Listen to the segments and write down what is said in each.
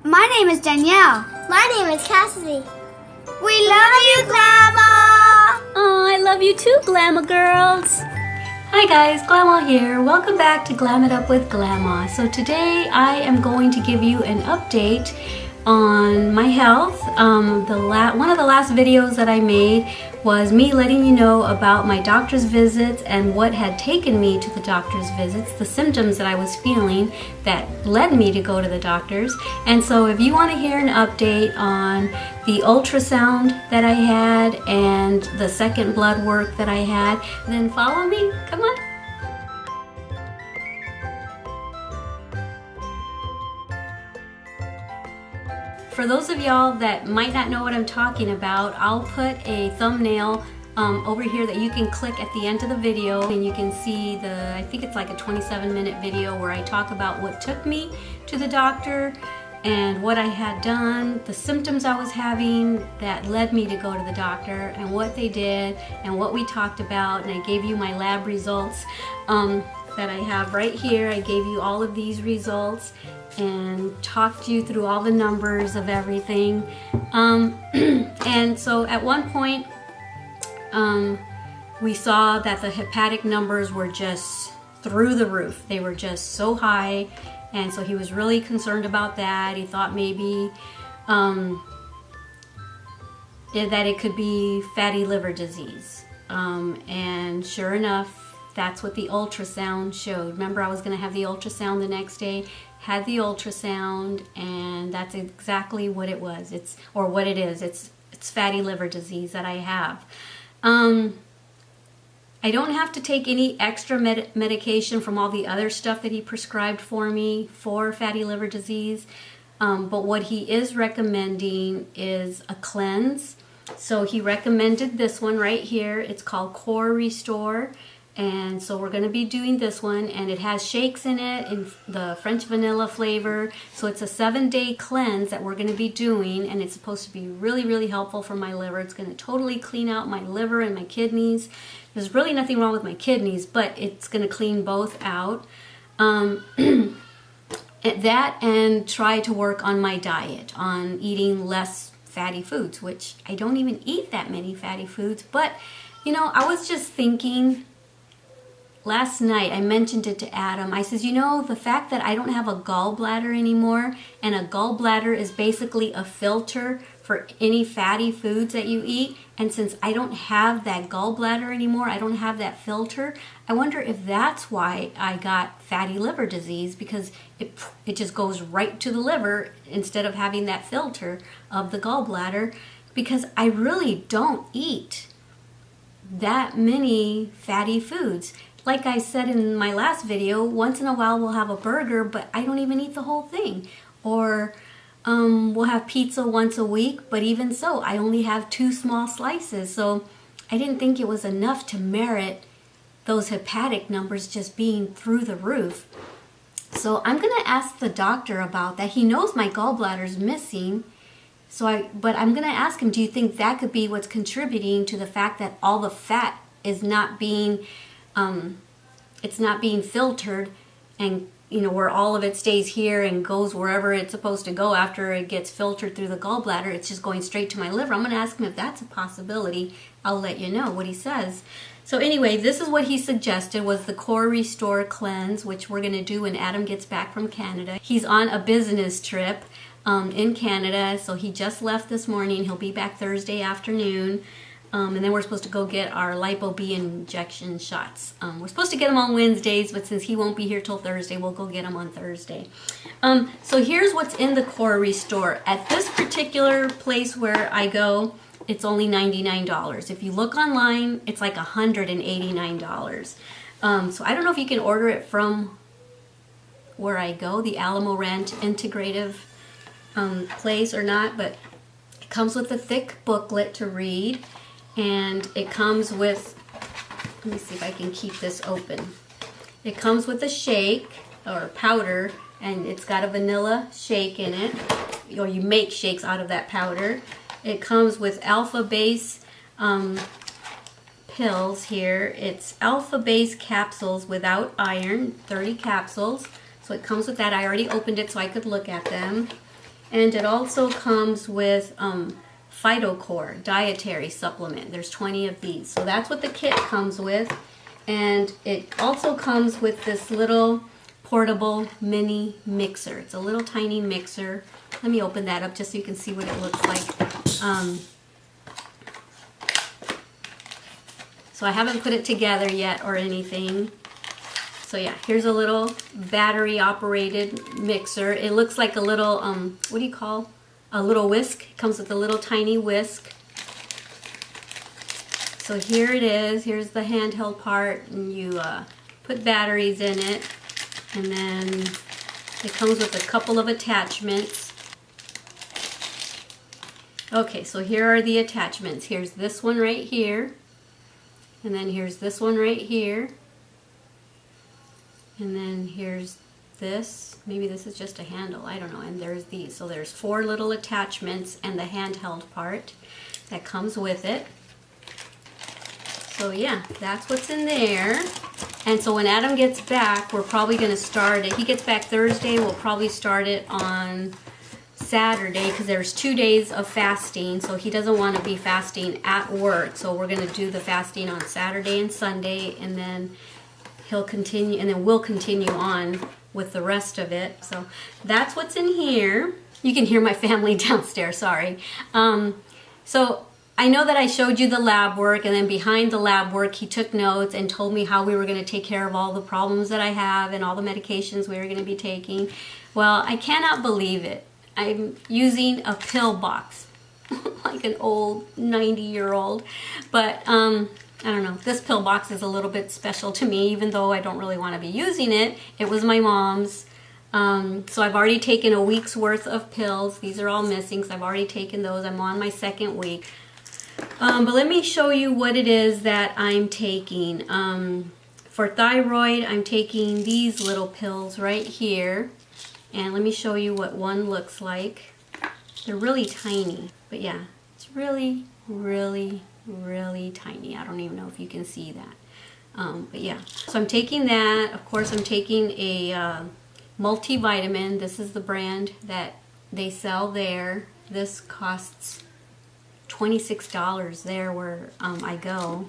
My name is Danielle. My name is Cassidy. We love you, Glama! Oh, I love you too, Glama girls. Hi guys, Glama here. Welcome back to Glam It Up with Glama. So today I am going to give you an update on my health. One of the last videos that I made was me letting you know about my doctor's visits and what had taken me to the doctor's visits, the symptoms that I was feeling that led me to go to the doctor's. And so if you want to hear an update on the ultrasound that I had and the second blood work that I had, then follow me. Come on. For those of y'all that might not know what I'm talking about, I'll put a thumbnail over here that you can click at the end of the video, and you can see I think it's like a 27-minute video where I talk about what took me to the doctor and what I had done, the symptoms I was having that led me to go to the doctor, and what they did and what we talked about. And I gave you my lab results that I have right here. I gave you all of these results and talked you through all the numbers of everything. And so at one point we saw that the hepatic numbers were just through the roof. They were just so high, and so he was really concerned about that. He thought maybe that it could be fatty liver disease, and sure enough, that's what the ultrasound showed. Remember, I was going to have the ultrasound the next day. Had the ultrasound, and that's exactly what it was. It's fatty liver disease that I have. I don't have to take any extra medication from all the other stuff that he prescribed for me for fatty liver disease, but what he is recommending is a cleanse. So he recommended this one right here. It's called Core Restore. And so we're going to be doing this one, and it has shakes in it in the French vanilla flavor. So it's a 7-day cleanse that we're going to be doing, and it's supposed to be really, really helpful for my liver. It's going to totally clean out my liver and my kidneys. There's really nothing wrong with my kidneys, but it's going to clean both out. That, and try to work on my diet, on eating less fatty foods, which I don't even eat that many fatty foods. But, you know, I was just thinking, last night I mentioned it to Adam. I says, you know, the fact that I don't have a gallbladder anymore, and a gallbladder is basically a filter for any fatty foods that you eat, and since I don't have that gallbladder anymore, I don't have that filter, I wonder if that's why I got fatty liver disease, because it just goes right to the liver instead of having that filter of the gallbladder, because I really don't eat that many fatty foods. Like I said in my last video, once in a while we'll have a burger, but I don't even eat the whole thing. Or we'll have pizza once a week, but even so, I only have 2 small slices. So I didn't think it was enough to merit those hepatic numbers just being through the roof. So I'm going to ask the doctor about that. He knows my gallbladder's missing. But I'm going to ask him, do you think that could be what's contributing to the fact that all the fat is not being it's not being filtered, and you know, where all of it stays here and goes wherever it's supposed to go after it gets filtered through the gallbladder, it's just going straight to my liver. I'm going to ask him if that's a possibility. I'll let you know what he says. So anyway, this is what he suggested, was the Core Restore Cleanse, which we're going to do when Adam gets back from Canada. He's on a business trip in Canada, so he just left this morning. He'll be back Thursday afternoon. And then we're supposed to go get our Lipo B injection shots. We're supposed to get them on Wednesdays, but since he won't be here till Thursday, we'll go get them on Thursday. So here's what's in the Core Restore. At this particular place where I go, it's only $99. If you look online, it's like $189. So I don't know if you can order it from where I go, the Alamo Ranch Integrative place, or not, but it comes with a thick booklet to read. And it comes with, let me see if I can keep this open. It comes with a shake or powder, and it's got a vanilla shake in it, or you make shakes out of that powder. It comes with alpha base pills here. It's alpha base capsules without iron, 30 capsules. So it comes with that. I already opened it so I could look at them. And it also comes with PhytoCore dietary supplement. There's 20 of these. So that's what the kit comes with. And it also comes with this little portable mini mixer. It's a little tiny mixer. Let me open that up just so you can see what it looks like. So I haven't put it together yet or anything. So yeah, here's a little battery operated mixer. It looks like a little, what do you call? A little whisk. It comes with a little tiny whisk. So here it is. Here's the handheld part, and you put batteries in it. And then it comes with a couple of attachments. Okay, so here are the attachments. Here's this one right here. And then here's this one right here. And then here's this. Maybe this is just a handle. I don't know. And there's these. So there's 4 little attachments and the handheld part that comes with it. So yeah, that's what's in there. And so when Adam gets back, we're probably going to start it. He gets back Thursday. We'll probably start it on Saturday because there's 2 days of fasting. So he doesn't want to be fasting at work. So we're going to do the fasting on Saturday and Sunday, and then he'll continue, and then we'll continue on with the rest of it. So that's what's in here. You can hear my family downstairs, sorry. So I know that I showed you the lab work, and then behind the lab work he took notes and told me how we were going to take care of all the problems that I have and all the medications we were going to be taking. Well, I cannot believe it. I'm using a pill box like an old 90-year-old, but I don't know, this pill box is a little bit special to me, even though I don't really want to be using it. It was my mom's. So I've already taken a week's worth of pills. These are all missing, so I've already taken those. I'm on my 2nd week. But let me show you what it is that I'm taking. For thyroid, I'm taking these little pills right here. And let me show you what one looks like. They're really tiny, but yeah, it's really, really, really tiny. I don't even know if you can see that. But yeah, so I'm taking that. Of course, I'm taking a multivitamin. This is the brand that they sell there. This costs $26 there where I go,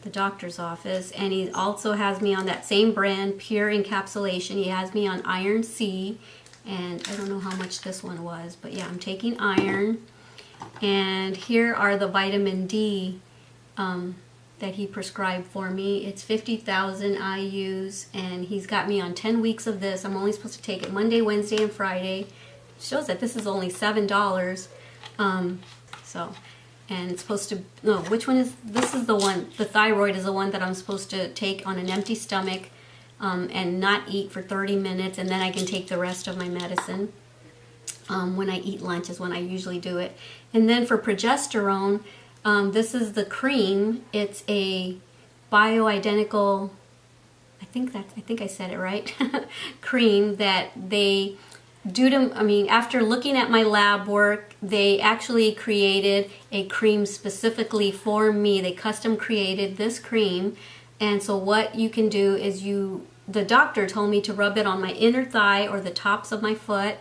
the doctor's office. And he also has me on that same brand, Pure Encapsulation. He has me on Iron C, and I don't know how much this one was, but yeah, I'm taking iron. And here are the vitamin D that he prescribed for me. It's 50,000 IUs, and he's got me on 10 weeks of this. I'm only supposed to take it Monday, Wednesday, and Friday. It shows that this is only $7. And it's supposed to, no, which one is, this is the one, the thyroid is the one that I'm supposed to take on an empty stomach and not eat for 30 minutes, and then I can take the rest of my medicine. When I eat lunch is when I usually do it. And then for progesterone, this is the cream. It's a bioidentical, I think I said it right, cream that they do to, I mean, after looking at my lab work, they actually created a cream specifically for me. They custom created this cream. And so what you can do is the doctor told me to rub it on my inner thigh or the tops of my foot.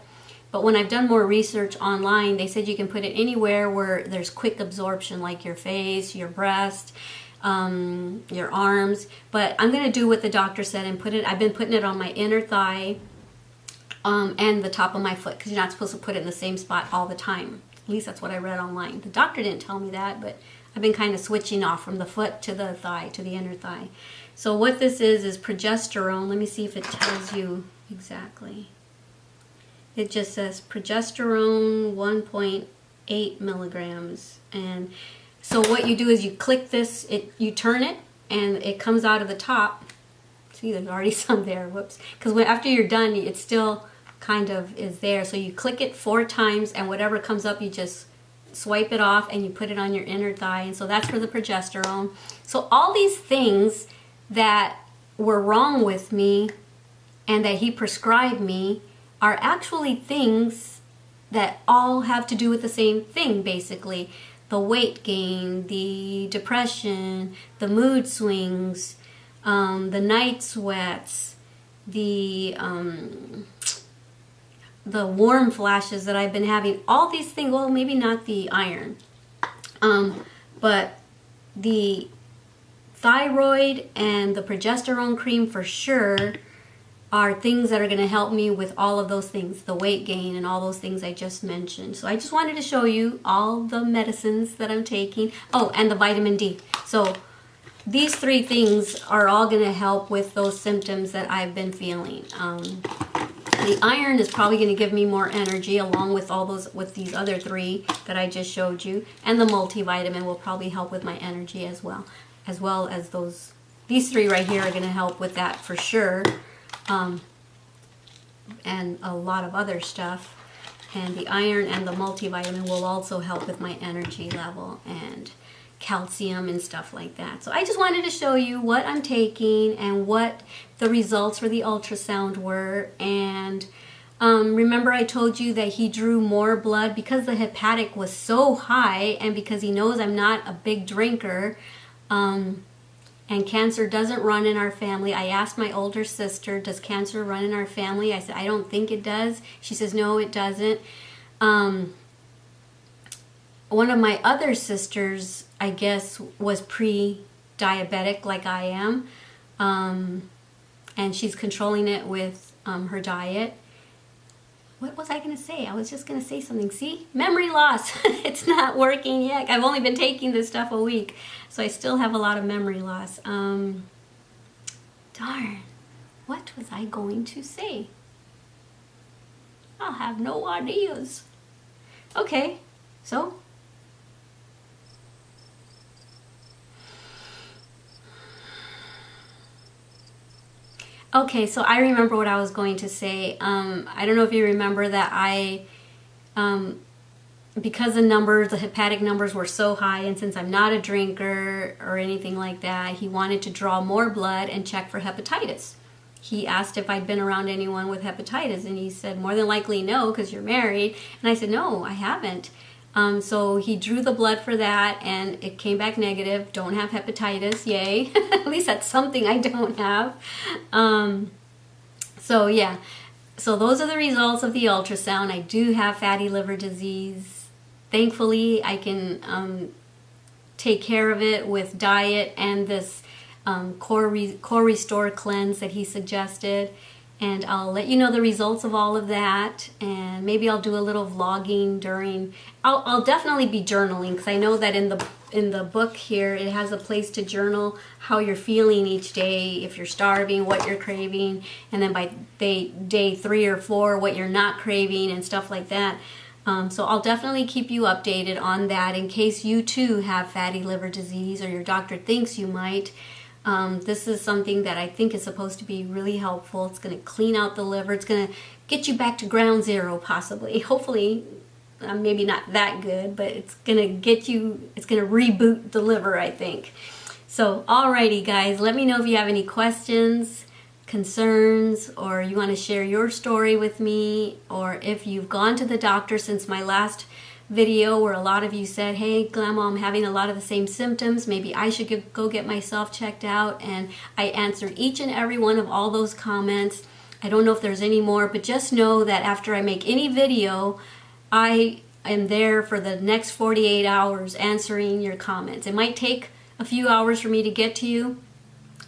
But when I've done more research online, they said you can put it anywhere where there's quick absorption, like your face, your breast, your arms. But I'm going to do what the doctor said and I've been putting it on my inner thigh and the top of my foot, because you're not supposed to put it in the same spot all the time. At least that's what I read online. The doctor didn't tell me that, but I've been kind of switching off from the foot to the thigh, to the inner thigh. So what this is progesterone. Let me see if it tells you exactly. It just says progesterone 1.8 milligrams. And so what you do is you click this, you turn it, and it comes out of the top. See, there's already some there, whoops. Because after you're done, it still kind of is there. So you click it 4 times, and whatever comes up, you just swipe it off, and you put it on your inner thigh. And so that's for the progesterone. So all these things that were wrong with me and that he prescribed me are actually things that all have to do with the same thing, basically. The weight gain, the depression, the mood swings, the night sweats, the the warm flashes that I've been having. All these things, well, maybe not the iron, but the thyroid and the progesterone cream for sure are things that are going to help me with all of those things, the weight gain and all those things I just mentioned. So I just wanted to show you all the medicines that I'm taking. Oh, and the vitamin D. So these 3 things are all going to help with those symptoms that I've been feeling. The iron is probably going to give me more energy along with all those, with these other 3 that I just showed you. And the multivitamin will probably help with my energy as well as those. These 3 right here are going to help with that for sure. And a lot of other stuff. And the iron and the multivitamin will also help with my energy level and calcium and stuff like that. So I just wanted to show you what I'm taking and what the results for the ultrasound were. And remember I told you that he drew more blood because the hepatic was so high, and because he knows I'm not a big drinker, and cancer doesn't run in our family. I asked my older sister, does cancer run in our family? I said, I don't think it does. She says, no, it doesn't. One of my other sisters, I guess, was pre-diabetic like I am. And she's controlling it with her diet. What was I going to say? I was just going to say something. See? Memory loss. It's not working yet. I've only been taking this stuff a week, so I still have a lot of memory loss. Darn. What was I going to say? I have no ideas. Okay, so okay, so I remember what I was going to say. I don't know if you remember that I, because the numbers, the hepatic numbers were so high, and since I'm not a drinker or anything like that, he wanted to draw more blood and check for hepatitis. He asked if I'd been around anyone with hepatitis, and he said, more than likely no, because you're married. And I said, no, I haven't. So he drew the blood for that, and it came back negative. Don't have hepatitis, yay. At least that's something I don't have. So yeah, so those are the results of the ultrasound. I do have fatty liver disease. Thankfully, I can take care of it with diet and this core restore cleanse that he suggested. And I'll let you know the results of all of that, and maybe I'll do a little vlogging during. I'll definitely be journaling, because I know that in the book here it has a place to journal how you're feeling each day, if you're starving, what you're craving, and then by day 3 or 4 what you're not craving and stuff like that. So I'll definitely keep you updated on that in case you too have fatty liver disease or your doctor thinks you might. This is something that I think is supposed to be really helpful. It's going to clean out the liver. It's going to get you back to ground zero, possibly. Hopefully, maybe not that good, but it's going to get you, it's going to reboot the liver, I think. So, alrighty guys, let me know if you have any questions, concerns, or you want to share your story with me, or if you've gone to the doctor since my last video where a lot of you said, hey Glama, I'm having a lot of the same symptoms, maybe I should go get myself checked out. And I answered each and every one of all those comments. I don't know if there's any more, but just know that after I make any video, I am there for the next 48 hours answering your comments. It might take a few hours for me to get to you,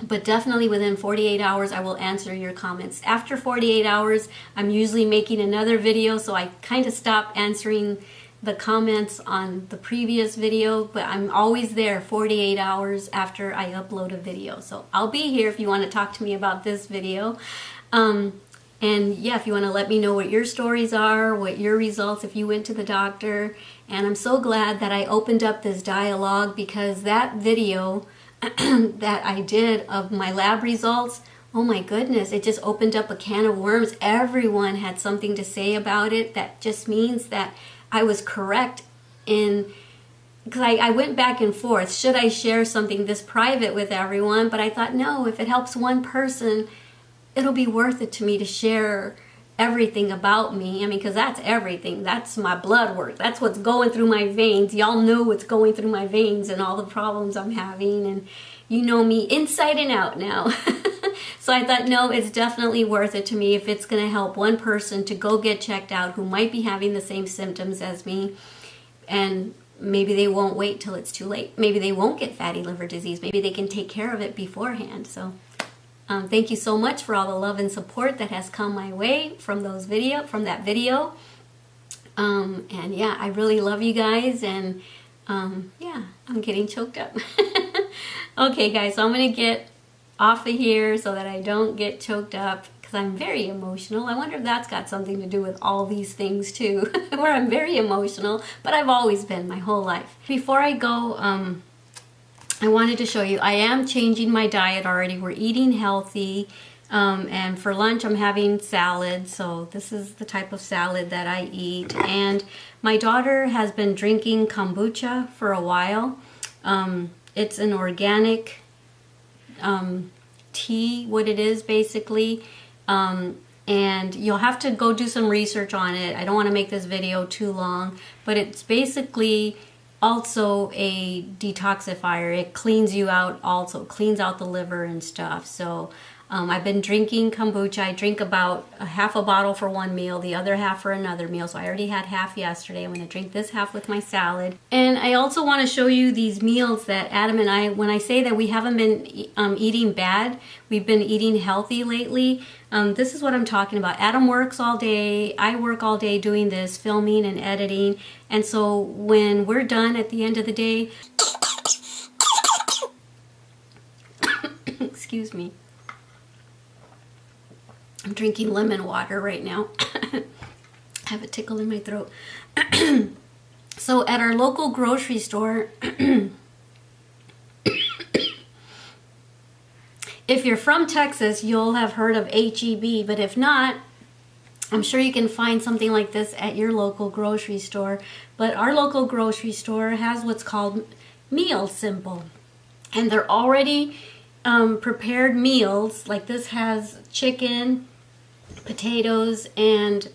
but definitely within 48 hours I will answer your comments. After 48 hours I'm usually making another video, so I kind of stop answering the comments on the previous video, but I'm always there 48 hours after I upload a video. So I'll be here if you want to talk to me about this video. And yeah, if you want to let me know what your stories are, what your results, if you went to the doctor. And I'm so glad that I opened up this dialogue, because that video that I did of my lab results, oh my goodness, it just opened up a can of worms. Everyone had something to say about it. That just means that I was correct in, because I went back and forth. Should I share something this private with everyone? But I thought, no, if it helps one person, it'll be worth it to me to share everything about me. I mean, because that's everything. That's my blood work. That's what's going through my veins. Y'all know what's going through my veins and all the problems I'm having. And you know me inside and out now. So I thought, no, it's definitely worth it to me if it's going to help one person to go get checked out who might be having the same symptoms as me. And maybe they won't wait till it's too late. Maybe they won't get fatty liver disease. Maybe they can take care of it beforehand. So thank you so much for all the love and support that has come my way from that video. And yeah, I really love you guys, and yeah, I'm getting choked up. Okay guys, so I'm gonna get off of here so that I don't get choked up, because I'm very emotional. I wonder if that's got something to do with all these things too, where I'm very emotional, but I've always been my whole life. Before I go, I wanted to show you, I am changing my diet already. We're eating healthy. And for lunch I'm having salad, so this is the type of salad that I eat. And my daughter has been drinking kombucha for a while. It's an organic tea, what it is basically. And you'll have to go do some research on it. I don't want to make this video too long, but it's basically also a detoxifier. It cleans you out, also cleans out the liver and stuff. So I've been drinking kombucha. I drink about half a bottle for one meal, the other half for another meal. So I already had half yesterday. I'm going to drink this half with my salad. And I also want to show you these meals that Adam and I, when I say that we haven't been eating bad, we've been eating healthy lately. This is what I'm talking about. Adam works all day. I work all day doing this, filming and editing. And so when we're done at the end of the day, excuse me. I'm drinking lemon water right now. I have a tickle in my throat. So at our local grocery store, if you're from Texas, you'll have heard of HEB, but if not, I'm sure you can find something like this at your local grocery store. But our local grocery store has what's called Meal Simple. And they're already prepared meals. Like this has chicken, potatoes, and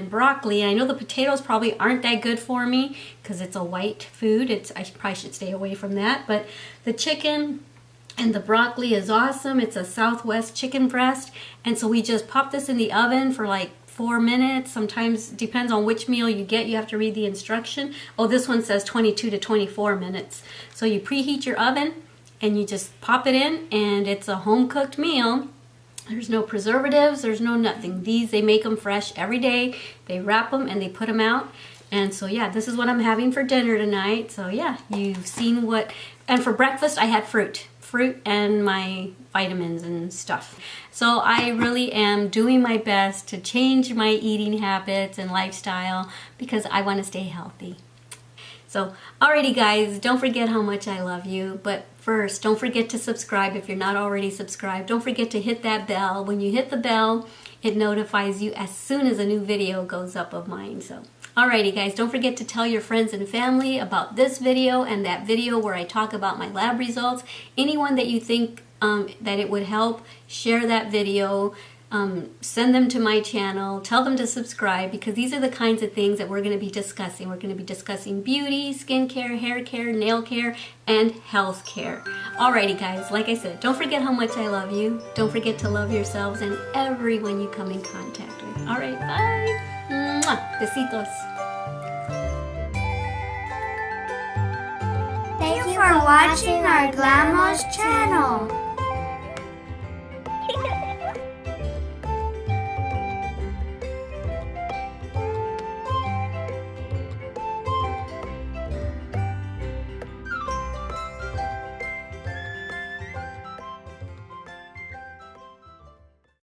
broccoli. I know the potatoes probably aren't that good for me because it's a white food. I probably should stay away from that. But the chicken and the broccoli is awesome. It's a Southwest chicken breast. And so we just pop this in the oven for like 4 minutes. Sometimes, depends on which meal you get, you have to read the instruction. Oh, this one says 22 to 24 minutes. So you preheat your oven and you just pop it in, and it's a home-cooked meal. There's no preservatives, there's no nothing. These, they make them fresh every day. They wrap them and they put them out. And so yeah, this is what I'm having for dinner tonight. So yeah, you've seen what, and for breakfast I had fruit and my vitamins and stuff. So I really am doing my best to change my eating habits and lifestyle because I want to stay healthy. So, alrighty guys, don't forget how much I love you, but first, don't forget to subscribe if you're not already subscribed. Don't forget to hit that bell. When you hit the bell, it notifies you as soon as a new video goes up of mine. So, alrighty guys, don't forget to tell your friends and family about this video and that video where I talk about my lab results. Anyone that you think that it would help, share that video. Send them to my channel, tell them to subscribe, because these are the kinds of things that we're going to be discussing. We're going to be discussing beauty, skincare, hair care, nail care, and health care. Alrighty guys, like I said, don't forget how much I love you. Don't forget to love yourselves and everyone you come in contact with. Alright, bye! Mwah! Besitos! Thank you for watching our Glama's channel.